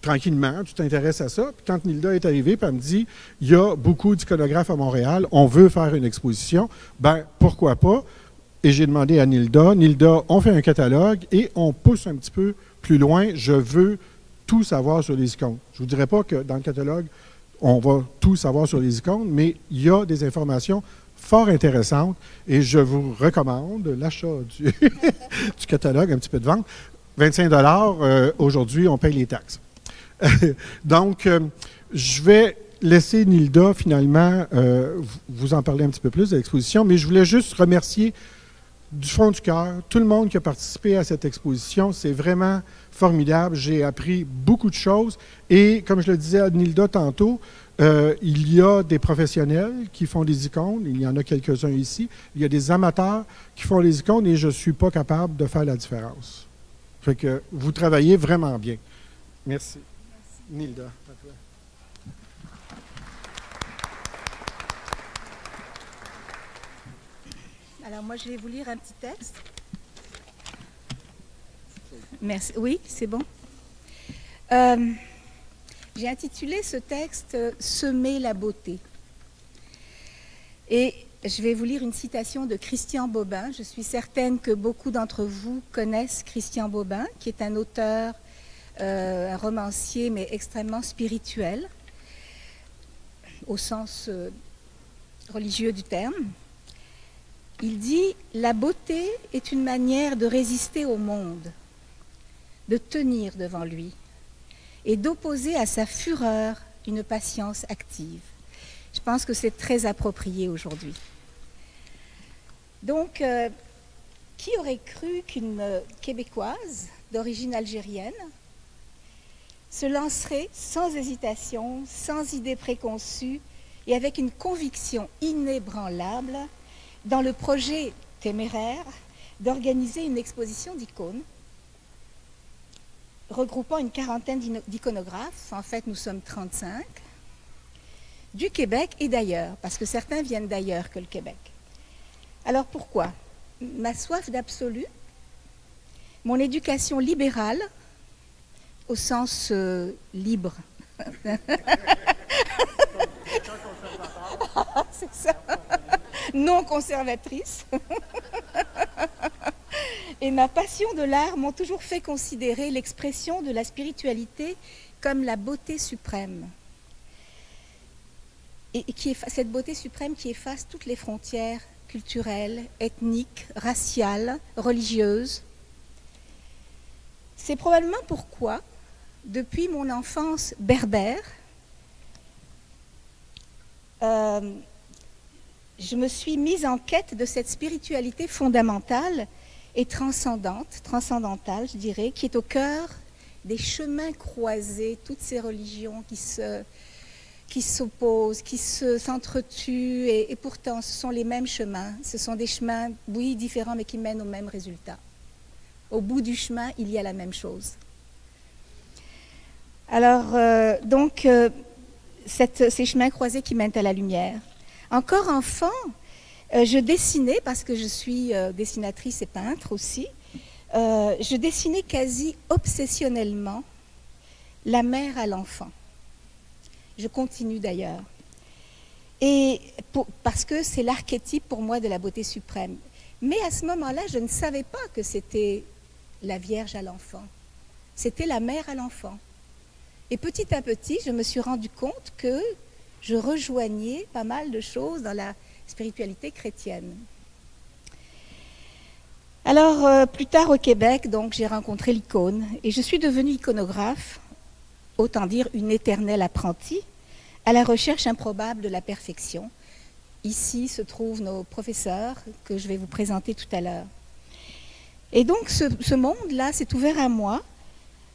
tranquillement, tu t'intéresses à ça. Puis quand Nilda est arrivée, puis elle me dit, il y a beaucoup d'iconographes à Montréal, on veut faire une exposition, ben pourquoi pas? Et j'ai demandé à Nilda, on fait un catalogue et on pousse un petit peu plus loin, je veux tout savoir sur les icônes. Je ne vous dirais pas que dans le catalogue, on va tout savoir sur les icônes, mais il y a des informations fort intéressantes et je vous recommande l'achat du, du catalogue, un petit peu de vente. 25 $, aujourd'hui, on paye les taxes. Donc, je vais laisser Nilda, finalement, vous en parler un petit peu plus de l'exposition, mais je voulais juste remercier du fond du cœur tout le monde qui a participé à cette exposition. C'est vraiment formidable. J'ai appris beaucoup de choses et, comme je le disais à Nilda tantôt, il y a des professionnels qui font des icônes. Il y en a quelques-uns ici. Il y a des amateurs qui font les icônes et je ne suis pas capable de faire la différence. Fait que vous travaillez vraiment bien. Merci. Merci. Nilda, à toi. Alors moi, je vais vous lire un petit texte. Merci. Oui, c'est bon. J'ai intitulé ce texte « Semer la beauté ». Et je vais vous lire une citation de Christian Bobin. Je suis certaine que beaucoup d'entre vous connaissent Christian Bobin, qui est un auteur, un romancier, mais extrêmement spirituel, au sens religieux du terme. Il dit « La beauté est une manière de résister au monde, de tenir devant lui et d'opposer à sa fureur une patience active. » Je pense que c'est très approprié aujourd'hui. Donc, qui aurait cru qu'une Québécoise d'origine algérienne se lancerait sans hésitation, sans idée préconçue et avec une conviction inébranlable dans le projet téméraire d'organiser une exposition d'icônes regroupant une quarantaine d'iconographes, en fait nous sommes 35, du Québec et d'ailleurs, parce que certains viennent d'ailleurs que le Québec. Alors pourquoi? Ma soif d'absolu, mon éducation libérale, au sens libre. C'est ça. Non conservatrice. Et ma passion de l'art m'ont toujours fait considérer l'expression de la spiritualité comme la beauté suprême. Et cette beauté suprême qui efface toutes les frontières culturelles, ethniques, raciales, religieuses. C'est probablement pourquoi, depuis mon enfance berbère, je me suis mise en quête de cette spiritualité fondamentale et transcendantale, je dirais, qui est au cœur des chemins croisés, toutes ces religions qui s'opposent, qui s'entretuent, et pourtant ce sont les mêmes chemins. Ce sont des chemins, oui, différents, mais qui mènent au même résultat. Au bout du chemin, il y a la même chose. Alors, ces chemins croisés qui mènent à la lumière. Encore enfant, je dessinais, parce que je suis dessinatrice et peintre aussi, je dessinais quasi obsessionnellement la mère à l'enfant. Je continue d'ailleurs. Et parce que c'est l'archétype pour moi de la beauté suprême. Mais à ce moment-là, je ne savais pas que c'était la Vierge à l'enfant. C'était la mère à l'enfant. Et petit à petit, je me suis rendu compte que je rejoignais pas mal de choses dans la spiritualité chrétienne. Alors, plus tard au Québec, donc, j'ai rencontré l'icône et je suis devenue iconographe, autant dire une éternelle apprentie, à la recherche improbable de la perfection. Ici se trouvent nos professeurs que je vais vous présenter tout à l'heure. Et donc, ce monde-là s'est ouvert à moi.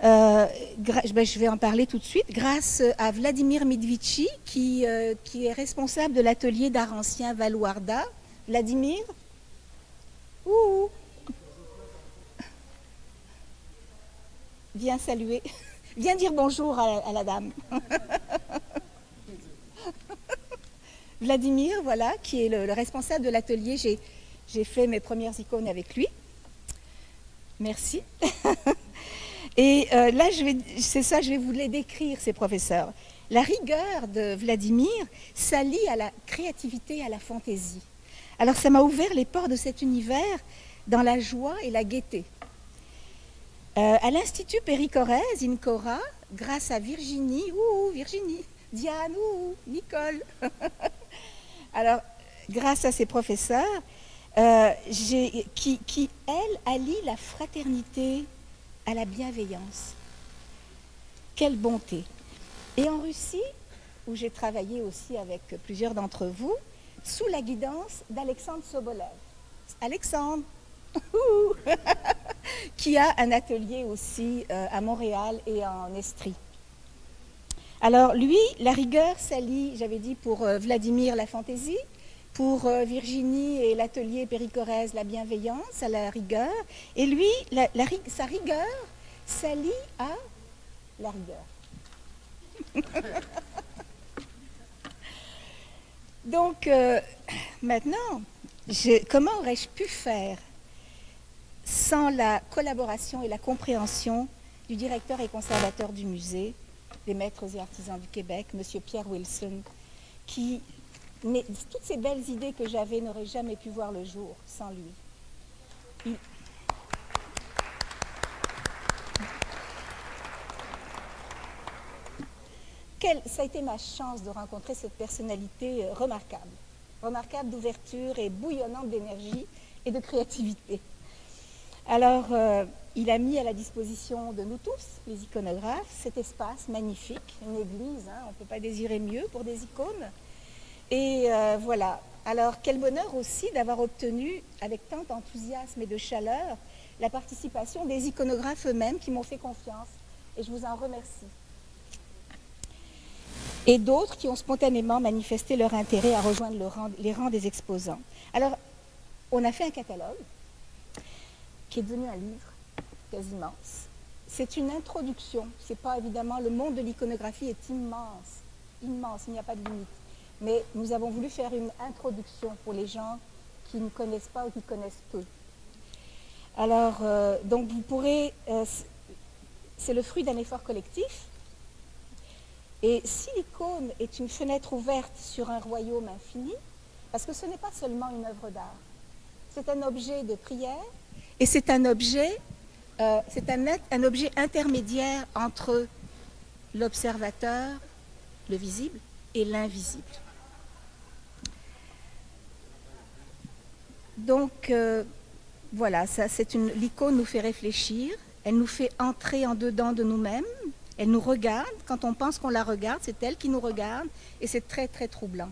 Je vais en parler tout de suite, grâce à Vladimir Midvici, qui est responsable de l'atelier d'art ancien Valouarda. Vladimir? Ouh. Viens saluer, viens dire bonjour à la dame. Vladimir, voilà, qui est le responsable de l'atelier. J'ai fait mes premières icônes avec lui. Merci. Et là, c'est ça, je vais vous les décrire, ces professeurs. La rigueur de Vladimir s'allie à la créativité et à la fantaisie. Alors ça m'a ouvert les portes de cet univers dans la joie et la gaieté. À l'Institut Péricorèze, INCORA, grâce à Virginie, Diane, Nicole. Alors, grâce à ces professeurs, qui, elles, allient la fraternité à la bienveillance. Quelle bonté! Et en Russie, où j'ai travaillé aussi avec plusieurs d'entre vous, sous la guidance d'Alexandre Sobolev. Alexandre, qui a un atelier aussi à Montréal et en Estrie. Alors lui, la rigueur s'allie, j'avais dit pour Vladimir la fantaisie, pour Virginie et l'atelier Péricorèze la bienveillance, à la rigueur, et lui, sa rigueur s'allie à la rigueur. Donc, maintenant, comment aurais-je pu faire sans la collaboration et la compréhension du directeur et conservateur du musée des maîtres et artisans du Québec, M. Pierre Wilson, qui, mais toutes ces belles idées que j'avais n'auraient jamais pu voir le jour sans lui. Ça a été ma chance de rencontrer cette personnalité remarquable d'ouverture et bouillonnante d'énergie et de créativité. Alors, il a mis à la disposition de nous tous, les iconographes, cet espace magnifique, une église, hein, on ne peut pas désirer mieux pour des icônes. Et voilà. Alors, quel bonheur aussi d'avoir obtenu, avec tant d'enthousiasme et de chaleur, la participation des iconographes eux-mêmes qui m'ont fait confiance. Et je vous en remercie. Et d'autres qui ont spontanément manifesté leur intérêt à rejoindre les rangs des exposants. Alors, on a fait un catalogue qui est devenu un livre quasiment. C'est une introduction. C'est pas évidemment, le monde de l'iconographie est immense, immense, il n'y a pas de limite. Mais nous avons voulu faire une introduction pour les gens qui ne connaissent pas ou qui connaissent peu. Alors, donc vous pourrez, c'est le fruit d'un effort collectif. Et si l'icône est une fenêtre ouverte sur un royaume infini, parce que ce n'est pas seulement une œuvre d'art, c'est un objet de prière et c'est un objet intermédiaire entre l'observateur, le visible, et l'invisible. Donc, voilà, l'icône nous fait réfléchir, elle nous fait entrer en dedans de nous-mêmes, elle nous regarde, quand on pense qu'on la regarde, c'est elle qui nous regarde, et c'est très, très troublant.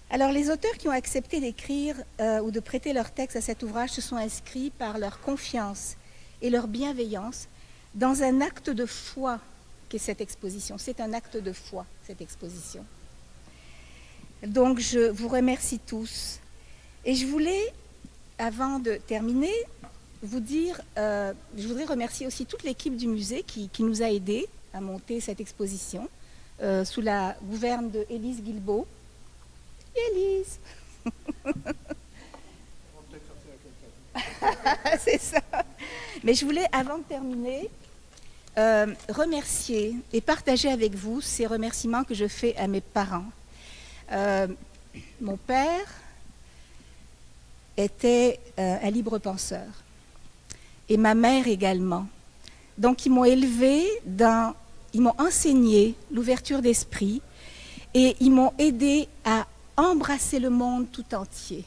Alors, les auteurs qui ont accepté d'écrire ou de prêter leur texte à cet ouvrage se sont inscrits par leur confiance et leur bienveillance dans un acte de foi qu'est cette exposition. C'est un acte de foi, cette exposition. Donc, je vous remercie tous. Et je voulais, avant de terminer, vous dire, je voudrais remercier aussi toute l'équipe du musée qui nous a aidés à monter cette exposition, sous la gouverne de Élise Guilbeault. Élise. C'est ça. Mais je voulais, avant de terminer, remercier et partager avec vous ces remerciements que je fais à mes parents. Mon père était un libre penseur et ma mère également. Donc ils m'ont élevé ils m'ont enseigné l'ouverture d'esprit et ils m'ont aidé à embrasser le monde tout entier,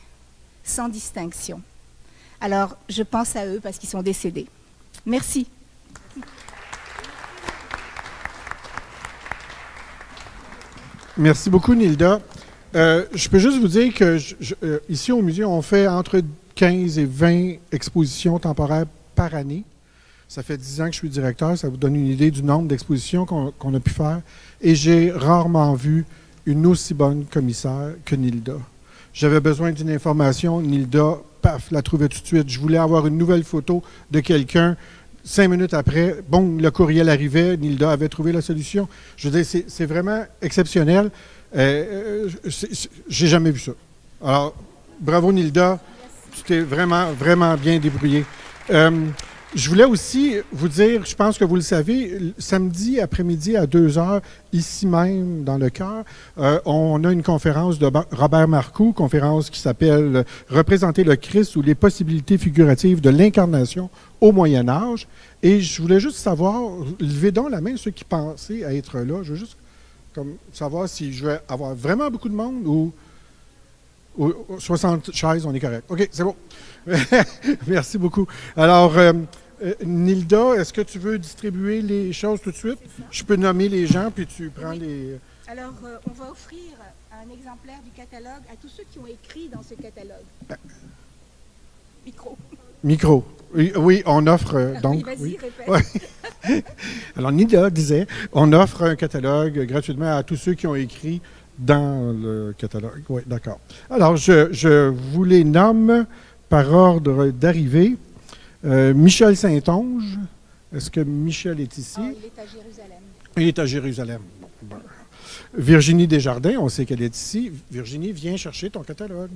sans distinction. Alors, je pense à eux parce qu'ils sont décédés. Merci. Merci beaucoup, Nilda. Je peux juste vous dire que ici au musée, on fait entre 15 et 20 expositions temporaires par année. Ça fait 10 ans que je suis directeur. Ça vous donne une idée du nombre d'expositions qu'on a pu faire. Et j'ai rarement vu une aussi bonne commissaire que Nilda. J'avais besoin d'une information. Nilda, paf, la trouvait tout de suite. Je voulais avoir une nouvelle photo de quelqu'un. 5 minutes après, bon, le courriel arrivait. Nilda avait trouvé la solution. Je veux dire, c'est vraiment exceptionnel. J'ai jamais vu ça. Alors, bravo Nilda. Tu t'es vraiment, vraiment bien débrouillée. Je voulais aussi vous dire, je pense que vous le savez, samedi après-midi à 2 heures, ici même, dans le cœur, on a une conférence de Robert Marcoux, conférence qui s'appelle « Représenter le Christ ou les possibilités figuratives de l'incarnation au Moyen Âge ». Et je voulais juste savoir, levez donc la main ceux qui pensaient à être là. Je veux juste savoir si je vais avoir vraiment beaucoup de monde ou 60 chaises, on est correct. OK, c'est bon. Merci beaucoup. Alors, Nilda, est-ce que tu veux distribuer les choses tout de suite? Je peux nommer les gens, puis tu prends les... Alors, on va offrir un exemplaire du catalogue à tous ceux qui ont écrit dans ce catalogue. Micro. Micro. Oui, on offre donc... Oui, vas-y, répète. Ouais. Alors, Nilda disait, on offre un catalogue gratuitement à tous ceux qui ont écrit dans le catalogue. Oui, d'accord. Alors, je vous les nomme par ordre d'arrivée. Michel Saint-Onge. Est-ce que Michel est ici? Oh, il est à Jérusalem. Il est à Jérusalem. Bon. Virginie Desjardins, on sait qu'elle est ici. Virginie, viens chercher ton catalogue.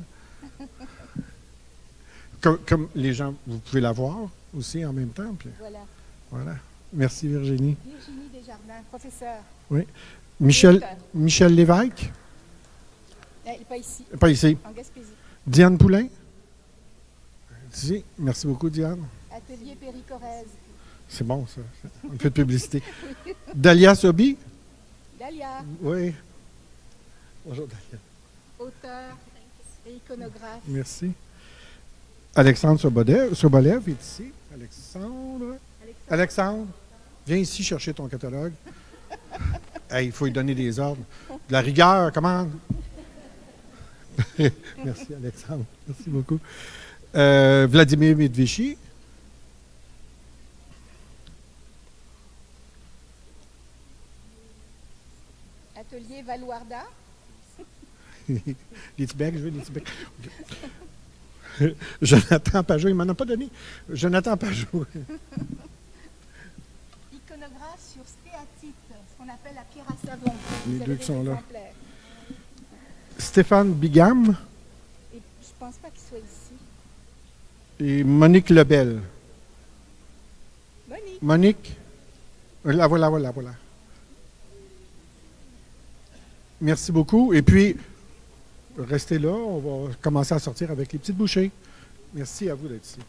Comme les gens, vous pouvez la voir aussi en même temps. Puis, voilà. Merci, Virginie. Virginie Desjardins, professeur. Oui. Michel Lévesque. Il n'est pas ici. Pas ici. En Gaspésie. Diane Poulain. Ici. Merci beaucoup, Diane. Atelier Péricorèze. C'est bon, ça. Un peu de publicité. Dalia Sobi. Dalia. Oui. Bonjour, Dalia. Auteur et iconographe. Merci. Alexandre Sobolev est ici. Alexandre, viens ici chercher ton catalogue. Hey, il faut lui donner des ordres. De la rigueur, comment? Merci, Alexandre. Merci beaucoup. Vladimir Medvichy. Atelier Valouarda. Les petits becs, je veux des petits becs. Okay. Jonathan Pajot, il ne m'en a pas donné. Jonathan Pajot. Iconographe sur stéatite, ce qu'on appelle la pierre à savon. Les deux qui sont là. Stéphane Bigam. Et je ne pense pas qu'il soit ici. Et Monique Lebel. Monique. La voilà. Merci beaucoup. Et puis, restez là, on va commencer à sortir avec les petites bouchées. Merci à vous d'être ici.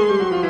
Merci.